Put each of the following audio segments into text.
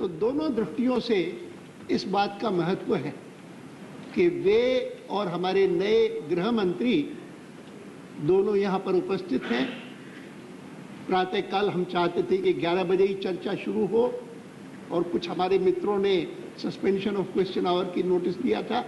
तो दोनों दृष्टियों से इस बात का महत्व है कि वे और हमारे नए गृह मंत्री दोनों यहाँ पर उपस्थित हैं। प्रातःकाल हम चाहते थे कि 11 बजे ही चर्चा शुरू हो और कुछ हमारे मित्रों ने सस्पेंशन ऑफ क्वेश्चन आवर की नोटिस दिया था,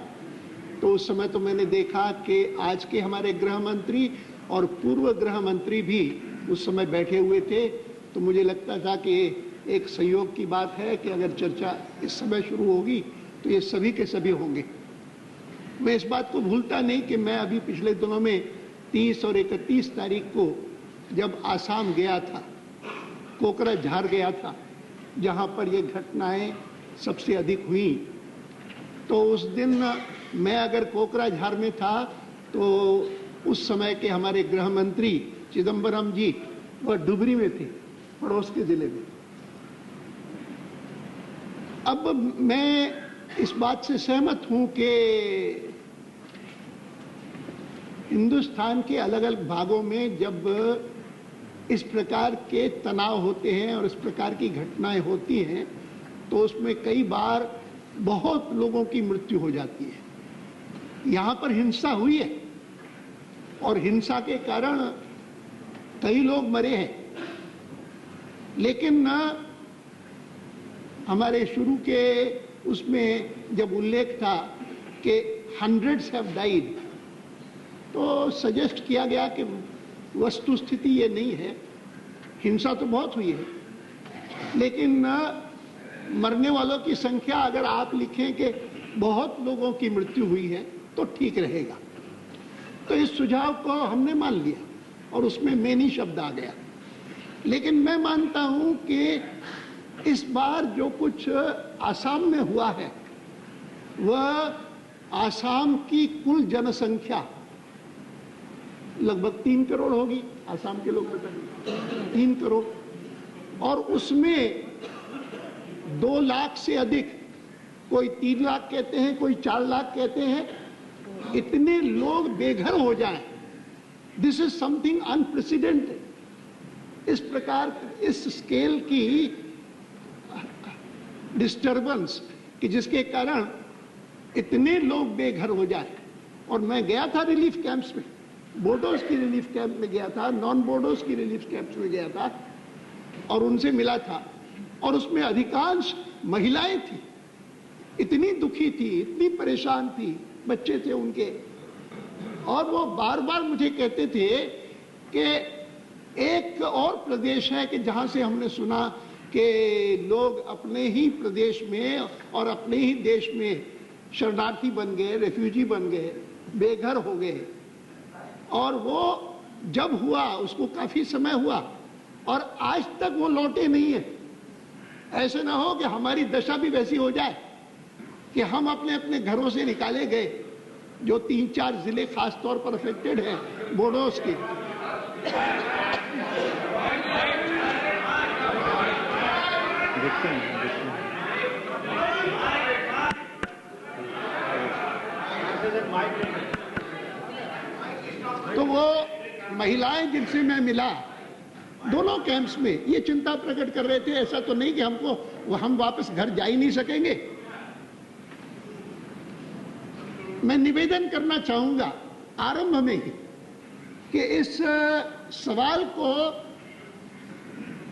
तो उस समय तो मैंने देखा कि आज के हमारे गृह मंत्री और पूर्व गृह मंत्री भी उस समय बैठे हुए थे। तो मुझे लगता था कि एक संयोग की बात है कि अगर चर्चा इस समय शुरू होगी तो ये सभी के सभी होंगे। मैं इस बात को भूलता नहीं कि मैं अभी पिछले दिनों में 30 और 31 तारीख को जब आसाम गया था, कोकराझार गया था, जहाँ पर ये घटनाएं सबसे अधिक हुई, तो उस दिन मैं अगर कोकराझार में था तो उस समय के हमारे गृह मंत्री चिदम्बरम जी वह डुबरी में थे, पड़ोस के जिले में। अब मैं इस बात से सहमत हूं कि हिंदुस्तान के अलग अलग भागों में जब इस प्रकार के तनाव होते हैं और इस प्रकार की घटनाएं होती हैं तो उसमें कई बार बहुत लोगों की मृत्यु हो जाती है। यहाँ पर हिंसा हुई है और हिंसा के कारण कई लोग मरे हैं, लेकिन हमारे शुरू के उसमें जब उल्लेख था कि hundreds have died, तो सजेस्ट किया गया कि वस्तु स्थिति ये नहीं है। हिंसा तो बहुत हुई है, लेकिन मरने वालों की संख्या अगर आप लिखें कि बहुत लोगों की मृत्यु हुई है तो ठीक रहेगा। तो इस सुझाव को हमने मान लिया और उसमें मैनी शब्द आ गया। लेकिन मैं मानता हूं कि इस बार जो कुछ आसाम में हुआ है वह आसाम की कुल जनसंख्या लगभग 3 करोड़ होगी। आसाम के लोग बताएंगे 3 करोड़, और उसमें 2 लाख से अधिक, कोई 3 लाख कहते हैं, कोई 4 लाख कहते हैं, इतने लोग बेघर हो जाएं, दिस इज समथिंग अनप्रेसिडेंटेड। इस प्रकार इस स्केल की डिस्टर्बेंस कि जिसके कारण इतने लोग बेघर हो जाए। और मैं गया था रिलीफ कैंप्स में, बोडोस की रिलीफ कैंप में गया था, नॉन बोडोस की रिलीफ कैंप्स में गया था और उनसे मिला था, और उसमें अधिकांश महिलाएं थी। इतनी दुखी थी, इतनी परेशान थी, बच्चे थे उनके, और वो बार बार मुझे कहते थे कि एक और प्रदेश है कि जहां से हमने सुना कि लोग अपने ही प्रदेश में और अपने ही देश में शरणार्थी बन गए, रेफ्यूजी बन गए, बेघर हो गए, और वो जब हुआ उसको काफी समय हुआ और आज तक वो लौटे नहीं है। ऐसे ना हो कि हमारी दशा भी वैसी हो जाए कि हम अपने अपने घरों से निकाले गए, जो 3-4 जिले खास तौर पर अफेक्टेड हैं बोडोस के। तो वो महिलाएं जिनसे मैं मिला दोनों कैंप्स में ये चिंता प्रकट कर रहे थे, ऐसा तो नहीं कि हम वापस घर जा ही नहीं सकेंगे। मैं निवेदन करना चाहूंगा आरंभ में ही कि इस सवाल को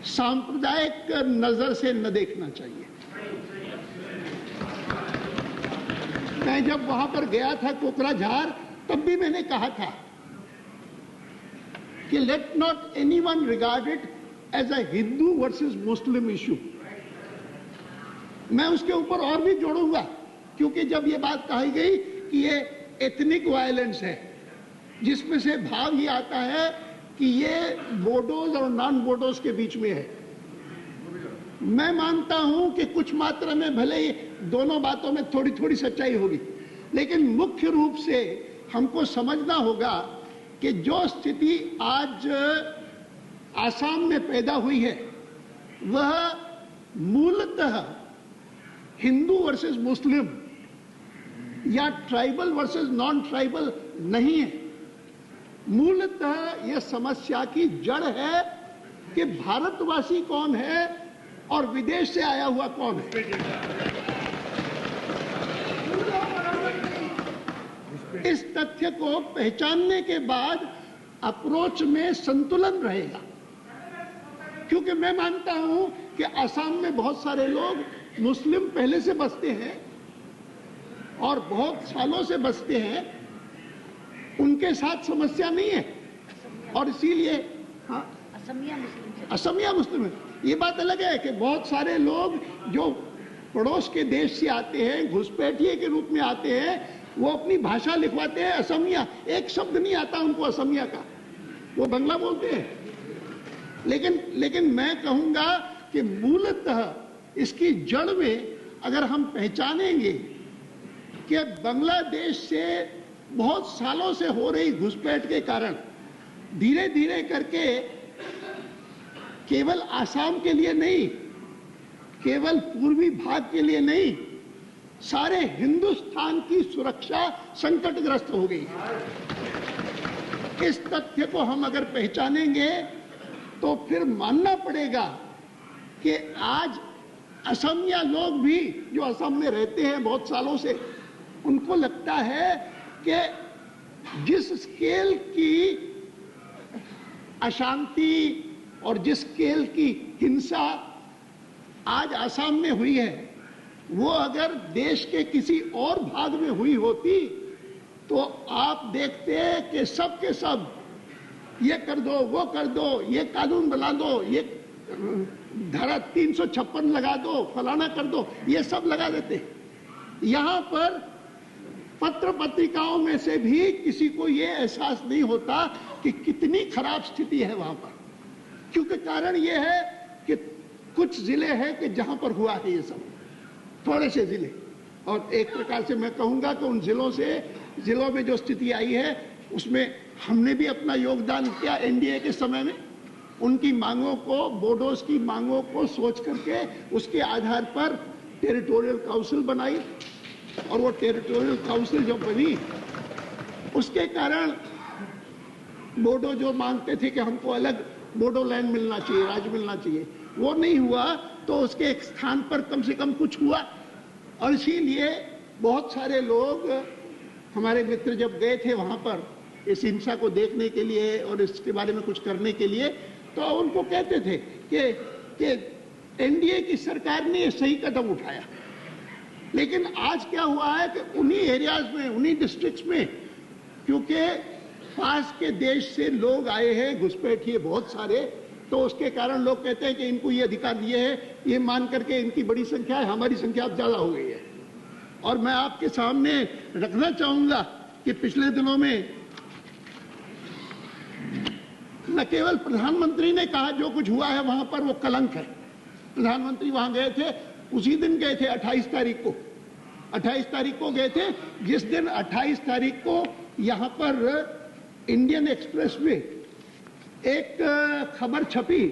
सांप्रदायिक नजर से न देखना चाहिए। मैं जब वहां पर गया था कोकराझार, तब भी मैंने कहा था कि let not anyone regard it as a Hindu versus Muslim issue. मैं उसके ऊपर और भी जोड़ूंगा, क्योंकि जब ये बात कही गई कि ये एथनिक वायलेंस है, जिसमें से भाव ये आता है कि ये बोडोज और नॉन बोडोज के बीच में है। मैं मानता हूं कि कुछ मात्रा में भले ही दोनों बातों में थोड़ी थोड़ी सच्चाई होगी, लेकिन मुख्य रूप से हमको समझना होगा कि जो स्थिति आज आसाम में पैदा हुई है वह मूलतः हिंदू वर्सेस मुस्लिम या ट्राइबल वर्सेस नॉन ट्राइबल नहीं है। मूलतः यह समस्या की जड़ है कि भारतवासी कौन है और विदेश से आया हुआ कौन है। इस तथ्य को पहचानने के बाद अप्रोच में संतुलन रहेगा, क्योंकि मैं मानता हूं कि असम में बहुत सारे लोग मुस्लिम पहले से बसते हैं और बहुत सालों से बसते हैं, उनके साथ समस्या नहीं है, और इसीलिए हाँ असमिया मुस्लिम है। ये बात अलग है कि बहुत सारे लोग जो पड़ोस के देश से आते हैं, घुसपैठिए के रूप में आते हैं, वो अपनी भाषा लिखवाते हैं असमिया, एक शब्द नहीं आता उनको असमिया का, वो बंगला बोलते हैं। लेकिन मैं कहूंगा कि मूलतः इसकी जड़ में अगर हम पहचानेंगे कि बांग्लादेश से बहुत सालों से हो रही घुसपैठ के कारण धीरे धीरे करके केवल आसाम के लिए नहीं, केवल पूर्वी भाग के लिए नहीं, सारे हिंदुस्तान की सुरक्षा संकटग्रस्त हो गई। इस तथ्य को हम अगर पहचानेंगे तो फिर मानना पड़ेगा कि आज असमिया लोग भी जो असम में रहते हैं बहुत सालों से, उनको लगता है कि जिस स्केल की अशांति और जिस स्केल की हिंसा आज असम में हुई है, वो अगर देश के किसी और भाग में हुई होती तो आप देखते हैं कि सब के सब ये कर दो, वो कर दो, ये कानून बना दो, ये धारा 356 लगा दो, फलाना कर दो, ये सब लगा देते। यहां पर पत्र पत्रिकाओं में से भी किसी को ये एहसास नहीं होता कि कितनी खराब स्थिति है वहां पर, क्योंकि कारण ये है कि कुछ जिले हैं कि जहां पर हुआ है ये सब, थोड़े से जिले, और एक प्रकार से मैं कहूंगा कि उन जिलों में जो स्थिति आई है उसमें हमने भी अपना योगदान किया एनडीए के समय में। उनकी मांगों को, बोडोस की मांगों को सोच करके उसके आधार पर टेरिटोरियल काउंसिल बनाई, और वो टेरिटोरियल काउंसिल जो बनी उसके कारण बोडो जो मांगते थे कि हमको अलग बोडोलैंड मिलना चाहिए, राज्य मिलना चाहिए, वो नहीं हुआ, तो उसके एक स्थान पर कम से कम कुछ हुआ। और इसीलिए बहुत सारे लोग, हमारे मित्र जब गए थे वहां पर इस हिंसा को देखने के लिए और इसके बारे में कुछ करने के लिए, तो उनको कहते थे कि एनडीए की सरकार ने सही कदम उठाया। लेकिन आज क्या हुआ है कि उन्हीं एरियाज में, उन्हीं डिस्ट्रिक्ट्स में, क्योंकि पास के देश से लोग आए हैं घुसपैठिए बहुत सारे, तो उसके कारण लोग कहते हैं कि इनको ये अधिकार दिए हैं, ये मान करके इनकी बड़ी संख्या है, हमारी संख्या अब ज्यादा हो गई है। और मैं आपके सामने रखना चाहूंगा कि पिछले दिनों में न केवल प्रधानमंत्री ने कहा जो कुछ हुआ है वहां पर वो कलंक है। प्रधानमंत्री वहां गए थे, उसी दिन गए थे 28 तारीख को, 28 तारीख को गए थे, जिस दिन 28 तारीख को यहां पर इंडियन एक्सप्रेस में एक खबर छपी